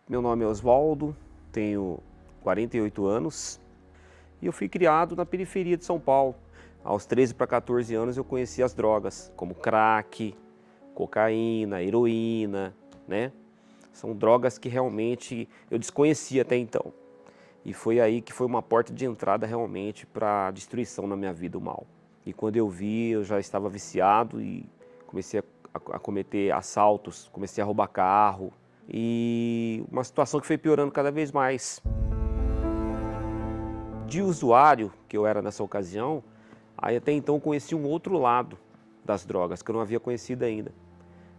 Meu nome é Oswaldo, tenho 48 anos e eu fui criado na periferia de São Paulo. Aos 13 para 14 anos eu conheci as drogas, como crack, cocaína, heroína, né? São drogas que realmente eu desconhecia até então. E foi aí que foi uma porta de entrada realmente para a destruição na minha vida, o mal. E quando eu vi, eu já estava viciado e comecei a cometer assaltos, comecei a roubar carro. E uma situação que foi piorando cada vez mais. De usuário que eu era nessa ocasião, aí até então eu conheci um outro lado das drogas, que eu não havia conhecido ainda.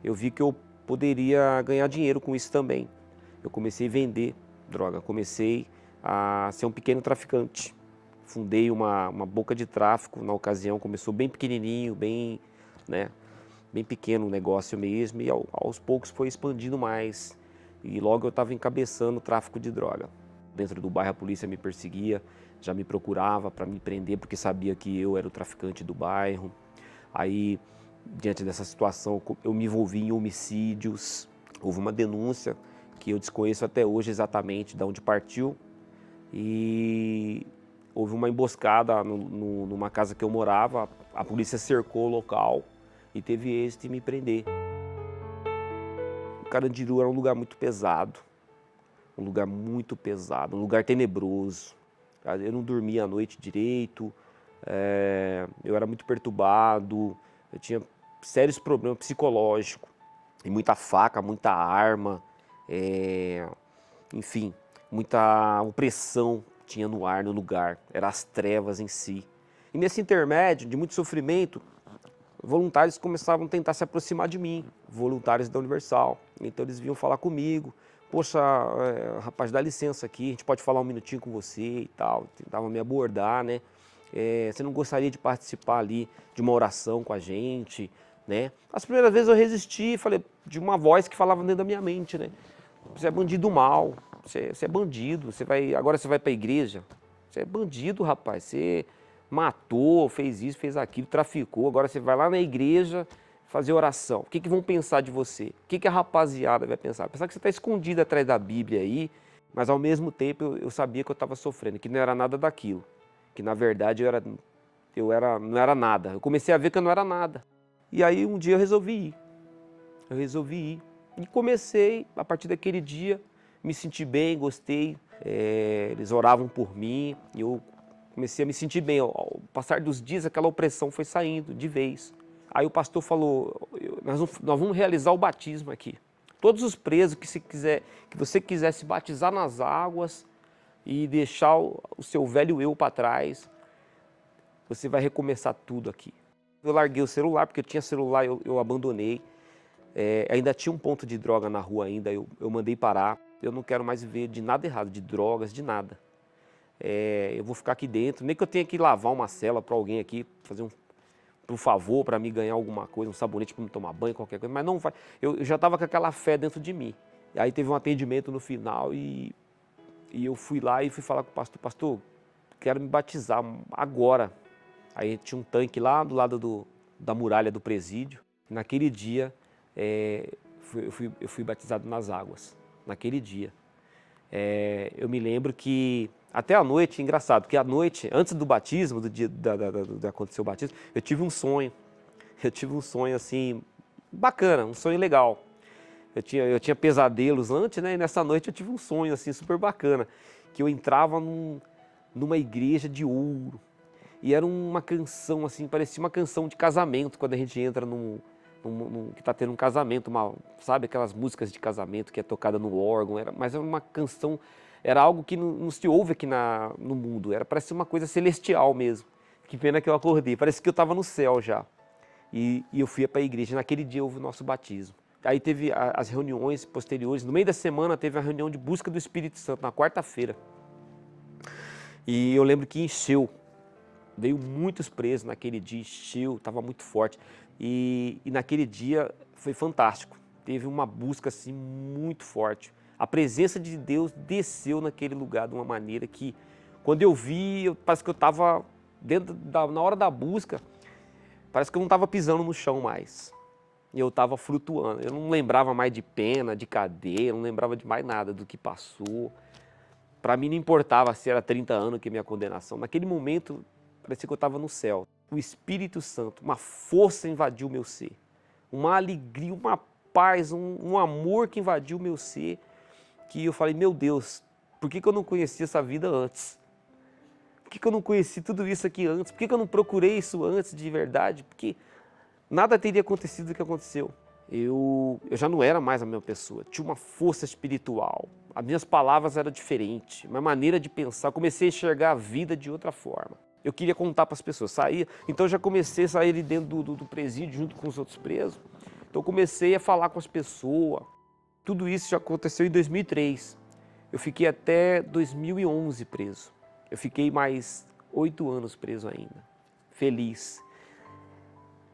Eu vi que eu poderia ganhar dinheiro com isso também. Eu comecei a vender droga, comecei a ser um pequeno traficante. Fundei uma boca de tráfico na ocasião, começou bem pequenininho, bem pequeno o negócio mesmo, e aos poucos foi expandindo mais. E logo eu estava encabeçando o tráfico de droga. Dentro do bairro a polícia me perseguia, já me procurava para me prender porque sabia que eu era o traficante do bairro. Aí, diante dessa situação, eu me envolvi em homicídios. Houve uma denúncia que eu desconheço até hoje exatamente de onde partiu. E houve uma emboscada numa casa que eu morava, a polícia cercou o local e teve êxito em me prender. O Carandiru era um lugar muito pesado, um lugar tenebroso. Eu não dormia à noite direito, eu era muito perturbado, eu tinha sérios problemas psicológicos, e muita faca, muita arma, enfim, muita opressão tinha no ar, no lugar, eram as trevas em si. E nesse intermédio de muito sofrimento, voluntários começavam a tentar se aproximar de mim, voluntários da Universal. Então eles vinham falar comigo, poxa, rapaz, dá licença aqui, a gente pode falar um minutinho com você e tal. Tentavam me abordar, né? Você não gostaria de participar ali de uma oração com a gente, né? As primeiras vezes eu resisti, falei, de uma voz que falava dentro da minha mente, né? Você é bandido mal, você é bandido, agora você vai para a igreja, você é bandido, rapaz, você matou, fez isso, fez aquilo, traficou, agora você vai lá na igreja fazer oração. O que vão pensar de você? O que a rapaziada vai pensar? Pensar que você está escondido atrás da Bíblia aí, mas ao mesmo tempo eu sabia que eu estava sofrendo, que não era nada daquilo, que na verdade não era nada. Eu comecei a ver que eu não era nada. E aí um dia eu resolvi ir. E comecei, a partir daquele dia, me senti bem, gostei, eles oravam por mim, e eu comecei a me sentir bem. Ao passar dos dias, aquela opressão foi saindo de vez. Aí o pastor falou, nós vamos realizar o batismo aqui. Todos os presos que você quiser se batizar nas águas e deixar o seu velho eu para trás, você vai recomeçar tudo aqui. Eu larguei o celular, porque eu tinha celular, eu abandonei. Ainda tinha um ponto de droga na rua ainda, eu mandei parar. Eu não quero mais ver de nada errado, de drogas, de nada. Eu vou ficar aqui dentro, nem que eu tenha que lavar uma cela para alguém aqui, fazer um favor para me ganhar alguma coisa, um sabonete para me tomar banho, qualquer coisa, mas não vai. Eu já estava com aquela fé dentro de mim. E aí teve um atendimento no final e eu fui lá e fui falar com o pastor, pastor, quero me batizar agora. Aí tinha um tanque lá do lado da muralha do presídio. Naquele dia eu fui batizado nas águas, naquele dia. Eu me lembro que até a noite, engraçado, porque à noite, antes do batismo, do dia de acontecer o batismo, eu tive um sonho. Eu tive um sonho assim, bacana, um sonho legal. Eu tinha pesadelos antes, né? E nessa noite eu tive um sonho assim, super bacana, que eu entrava numa igreja de ouro. E era uma canção assim, parecia uma canção de casamento, quando a gente entra que está tendo um casamento, sabe aquelas músicas de casamento que é tocada no órgão, mas era uma canção, era algo que não se ouve aqui no mundo, parece uma coisa celestial mesmo. Que pena que eu acordei, parece que eu estava no céu já. E eu fui para a igreja, naquele dia houve o nosso batismo. Aí teve as reuniões posteriores, no meio da semana teve a reunião de busca do Espírito Santo, na quarta-feira. E eu lembro que encheu. Veio muitos presos naquele dia, encheu, estava muito forte. E naquele dia foi fantástico. Teve uma busca assim muito forte. A presença de Deus desceu naquele lugar de uma maneira que, quando eu vi, parece que eu estava na hora da busca, parece que eu não estava pisando no chão mais. E eu estava flutuando. Eu não lembrava mais de pena, de cadeia, não lembrava de mais nada do que passou. Para mim não importava se era 30 anos que é minha condenação. Naquele momento, parecia que eu estava no céu. O Espírito Santo, uma força invadiu o meu ser. Uma alegria, uma paz, um amor que invadiu o meu ser. Que eu falei, meu Deus, por que eu não conhecia essa vida antes? Por que eu não conheci tudo isso aqui antes? Por que eu não procurei isso antes de verdade? Porque nada teria acontecido do que aconteceu. Eu já não era mais a mesma pessoa, tinha uma força espiritual. As minhas palavras eram diferentes, uma maneira de pensar. Eu comecei a enxergar a vida de outra forma. Eu queria contar para as pessoas, saía. Então eu já comecei a sair ali dentro do presídio junto com os outros presos. Então eu comecei a falar com as pessoas. Tudo isso já aconteceu em 2003. Eu fiquei até 2011 preso. Eu fiquei mais 8 anos preso ainda, feliz.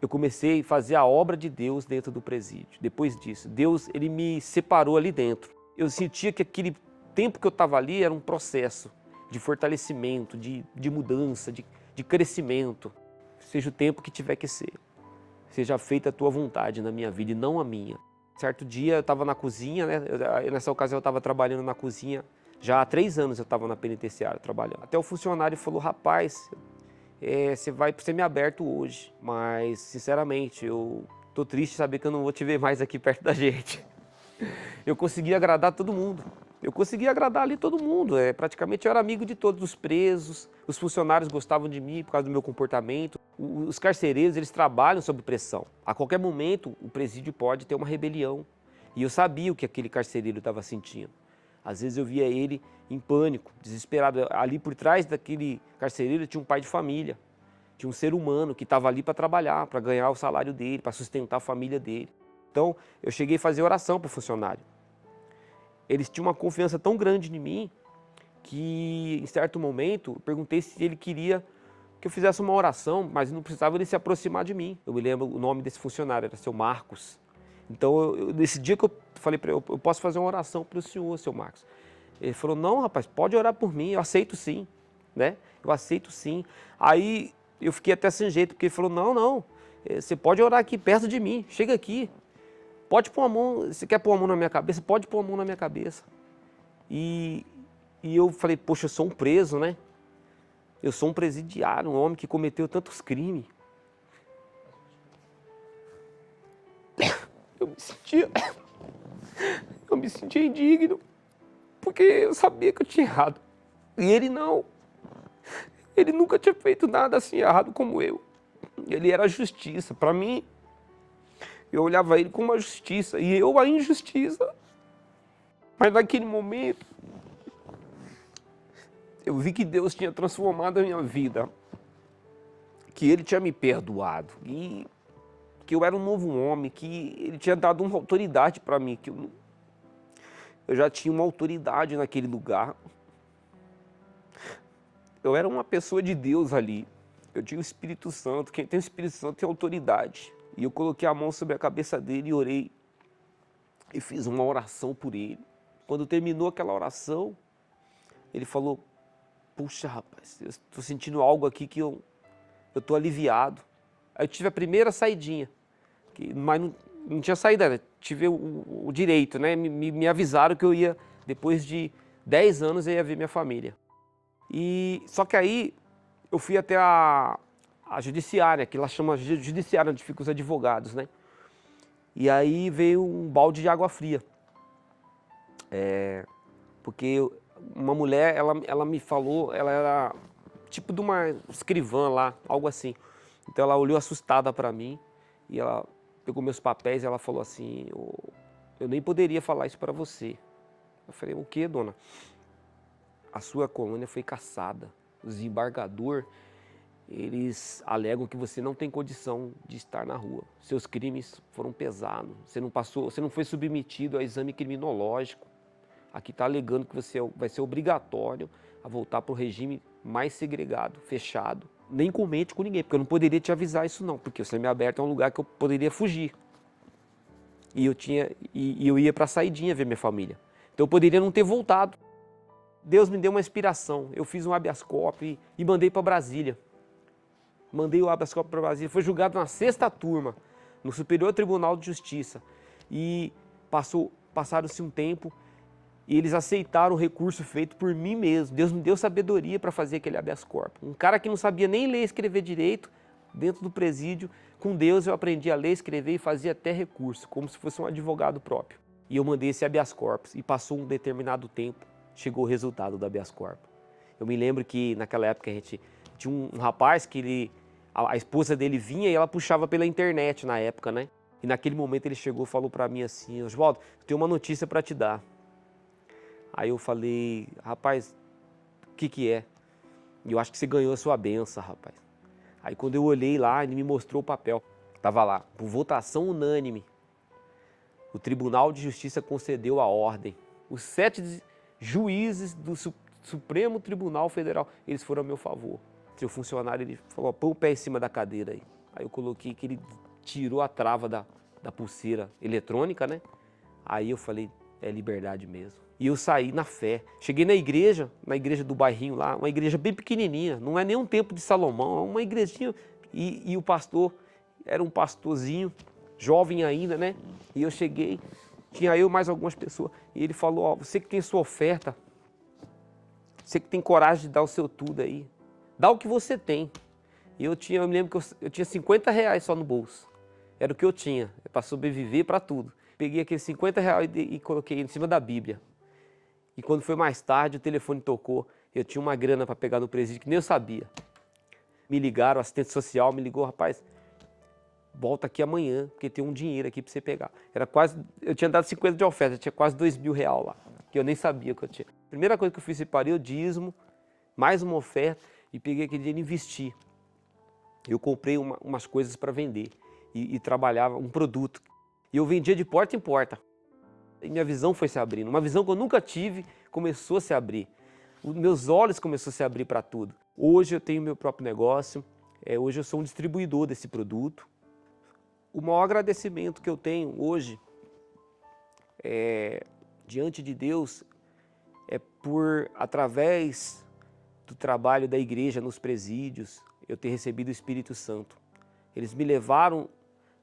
Eu comecei a fazer a obra de Deus dentro do presídio. Depois disso, Deus ele me separou ali dentro. Eu sentia que aquele tempo que eu estava ali era um processo de fortalecimento, de mudança, de crescimento. Seja o tempo que tiver que ser. Seja feita a tua vontade na minha vida e não a minha. Certo dia eu estava na cozinha, né? Nessa ocasião eu estava trabalhando na cozinha. Já há 3 anos eu estava na penitenciária trabalhando. Até o funcionário falou, rapaz, você vai para o semiaberto hoje. Mas, sinceramente, eu tô triste de saber que eu não vou te ver mais aqui perto da gente. Eu consegui agradar todo mundo. Eu consegui agradar ali todo mundo. Praticamente eu era amigo de todos os presos. Os funcionários gostavam de mim por causa do meu comportamento. Os carcereiros, eles trabalham sob pressão. A qualquer momento, o presídio pode ter uma rebelião. E eu sabia o que aquele carcereiro estava sentindo. Às vezes eu via ele em pânico, desesperado. Ali por trás daquele carcereiro tinha um pai de família. Tinha um ser humano que estava ali para trabalhar, para ganhar o salário dele, para sustentar a família dele. Então, eu cheguei a fazer oração para o funcionário. Eles tinham uma confiança tão grande em mim que, em certo momento, eu perguntei se ele queria que eu fizesse uma oração, mas não precisava ele se aproximar de mim. Eu me lembro o nome desse funcionário, era seu Marcos. Então, nesse dia que eu falei para ele, eu posso fazer uma oração para o senhor, seu Marcos. Ele falou, não, rapaz, pode orar por mim, eu aceito sim, né? Eu aceito sim. Aí, eu fiquei até sem jeito, porque ele falou, não, você pode orar aqui perto de mim, chega aqui. Pode pôr a mão, você quer pôr a mão na minha cabeça? Pode pôr a mão na minha cabeça. E eu falei, poxa, eu sou um preso, né? Eu sou um presidiário, um homem que cometeu tantos crimes. Eu me sentia indigno, porque eu sabia que eu tinha errado. E ele não. Ele nunca tinha feito nada assim errado como eu. Ele era a justiça. Para mim, eu olhava ele como uma justiça e eu a injustiça. Mas naquele momento, eu vi que Deus tinha transformado a minha vida. Que Ele tinha me perdoado. E que eu era um novo homem, que Ele tinha dado uma autoridade para mim. Que eu já tinha uma autoridade naquele lugar. Eu era uma pessoa de Deus ali. Eu tinha o Espírito Santo. Quem tem o Espírito Santo tem autoridade. E eu coloquei a mão sobre a cabeça dele e orei. E fiz uma oração por ele. Quando terminou aquela oração, ele falou, puxa, rapaz, eu estou sentindo algo aqui que eu estou aliviado. Aí eu tive a primeira saidinha. Mas não tinha saída, né? Tive o direito, né? Me avisaram que eu ia, depois de 10 anos, eu ia ver minha família. Só que aí eu fui até a judiciária, que lá chama judiciária, onde ficam os advogados, né? E aí veio um balde de água fria. Porque uma mulher, ela me falou, ela era tipo de uma escrivã lá, algo assim. Então ela olhou assustada para mim e ela pegou meus papéis e ela falou assim, eu nem poderia falar isso para você. Eu falei, o que, dona? A sua colônia foi cassada. O desembargador, eles alegam que você não tem condição de estar na rua. Seus crimes foram pesados. Você não foi submetido a exame criminológico. Aqui está alegando que você vai ser obrigatório a voltar para o regime mais segregado, fechado. Nem comente com ninguém, porque eu não poderia te avisar isso não, porque o semiaberto é um lugar que eu poderia fugir. E eu ia para a saidinha ver minha família. Então eu poderia não ter voltado. Deus me deu uma inspiração. Eu fiz um habeas corpus e mandei para Brasília. Mandei o habeas corpus para Brasília. Foi julgado na 6ª turma. no Superior Tribunal de Justiça. E passaram-se um tempo e eles aceitaram o recurso feito por mim mesmo. Deus me deu sabedoria para fazer aquele habeas corpus. Um cara que não sabia nem ler e escrever direito, dentro do presídio, com Deus eu aprendi a ler, escrever e fazia até recurso, como se fosse um advogado próprio. E eu mandei esse habeas corpus e passou um determinado tempo, chegou o resultado do habeas corpus. Eu me lembro que naquela época a gente tinha um rapaz que a esposa dele vinha e ela puxava pela internet na época, né? E naquele momento ele chegou e falou para mim assim: Oswaldo, eu tenho uma notícia para te dar. Aí eu falei: rapaz, o que é? E eu acho que você ganhou a sua benção, rapaz. Aí quando eu olhei lá, ele me mostrou o papel. Tava lá, por votação unânime, o Tribunal de Justiça concedeu a ordem. Os 7 juízes do Supremo Tribunal Federal, eles foram a meu favor. Seu funcionário, ele falou: põe o pé em cima da cadeira aí. Aí eu coloquei que ele tirou a trava da pulseira eletrônica, né? Aí eu falei: é liberdade mesmo. E eu saí na fé. Cheguei na igreja do bairrinho lá, uma igreja bem pequenininha, não é nem um templo de Salomão, é uma igrejinha. E o pastor era um pastorzinho, jovem ainda, né? E eu cheguei, tinha eu mais algumas pessoas, e ele falou: ó, você que tem sua oferta, você que tem coragem de dar o seu tudo aí, dá o que você tem. E eu me lembro que eu tinha R$50 só no bolso, era o que eu tinha, para sobreviver, para tudo. Peguei aqueles R$50 e coloquei em cima da Bíblia. E quando foi mais tarde, o telefone tocou, eu tinha uma grana para pegar no presídio que nem eu sabia. Me ligaram, o assistente social me ligou: rapaz, volta aqui amanhã, porque tem um dinheiro aqui para você pegar. Eu tinha dado 50 de oferta, tinha quase R$2.000 lá, que eu nem sabia que eu tinha. Primeira coisa que eu fiz, separei o dízimo, mais uma oferta, e peguei aquele dinheiro e investi. Eu comprei umas coisas para vender e trabalhava um produto. E eu vendia de porta em porta. E minha visão foi se abrindo. Uma visão que eu nunca tive começou a se abrir. Os meus olhos começaram a se abrir para tudo. Hoje eu tenho meu próprio negócio. Hoje eu sou um distribuidor desse produto. O maior agradecimento que eu tenho hoje, diante de Deus, é por, através do trabalho da igreja nos presídios, eu ter recebido o Espírito Santo. Eles me levaram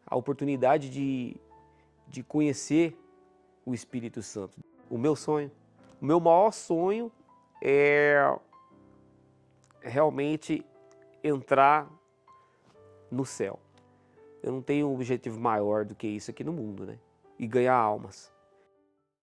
à oportunidade de conhecer o Espírito Santo. O meu maior sonho é realmente entrar no céu. Eu não tenho um objetivo maior do que isso aqui no mundo, né? E ganhar almas.